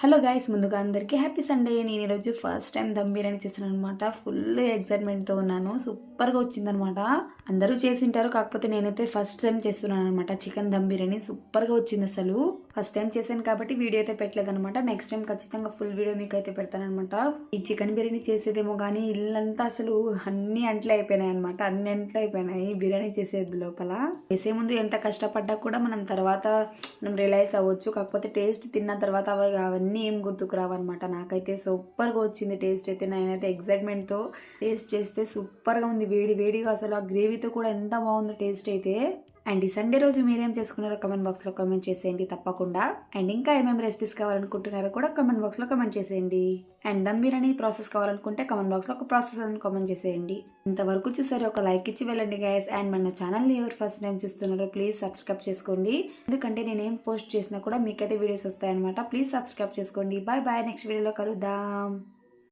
Hello guys, ముందుగా అందరికీ happy Sunday. నేను ఈరోజు ఫస్ట్ టైం దమ్ బిర్యానీ చేశాను అనమాట. ఫుల్ ఎక్సైట్మెంట్తో ఉన్నాను. సూపర్గా వచ్చిందనమాట. అందరూ చేసింటారు, కాకపోతే నేనైతే ఫస్ట్ టైం చేస్తున్నాను అనమాట. చికెన్ దమ్ బిర్యానీ సూపర్గా వచ్చింది. అసలు ఫస్ట్ టైం చేశాను కాబట్టి వీడియో అయితే పెట్టలేదనమాట. నెక్స్ట్ టైం ఖచ్చితంగా ఫుల్ వీడియో మీకు అయితే పెడతానమాట. ఈ చికెన్ బిర్యానీ చేసేదేమో కానీ ఇల్లంతా అసలు అన్ని అంట్లు అయిపోయినాయి అనమాట. అన్ని అంట్లు అయిపోయినాయి బిర్యానీ చేసేది. లోపల చేసే ముందు ఎంత కష్టపడ్డా కూడా మనం తర్వాత రియలైజ్ అవ్వచ్చు. కాకపోతే టేస్ట్ తిన్న తర్వాత అవన్నీ ఏం గుర్తుకు రావన్నమాట. నాకైతే సూపర్గా వచ్చింది టేస్ట్ అయితే. నేనైతే ఎక్సైట్మెంట్తో టేస్ట్ చేస్తే సూపర్గా ఉంది. వేడి వేడిగా అసలు ఆ గ్రేవీతో కూడా ఎంత బాగుందో టేస్ట్ అయితే. అండ్ ఈ సండే రోజు మీరేం చేసుకున్నారో కమెంట్ బాక్స్లో కమెంట్ చేసేయండి తప్పకుండా. అండ్ ఇంకా ఏమేమి రెసిపీస్ కావాలనుకుంటున్నారో కూడా కమెంట్ బాక్స్లో కమెంట్ చేసేయండి. అండ్ దమ్ బిర్యానీ ప్రాసెస్ కావాలనుకుంటే కమెంట్ బాక్స్లో ఒక ప్రాసెస్ అని కామెంట్ చేసేయండి. ఇంతవరకు చూసారు, ఒక లైక్ ఇచ్చి వెళ్ళండి గైస్. అండ్ మన ఛానల్ని ఎవరు ఫస్ట్ టైం చూస్తున్నారో ప్లీజ్ సబ్స్క్రైబ్ చేసుకోండి. ఎందుకంటే నేను ఏం పోస్ట్ చేసినా కూడా మీకైతే వీడియోస్ వస్తాయన్నమాట. ప్లీజ్ సబ్స్క్రైబ్ చేసుకోండి. బాయ్ బాయ్, నెక్స్ట్ వీడియోలో కలుద్దాం.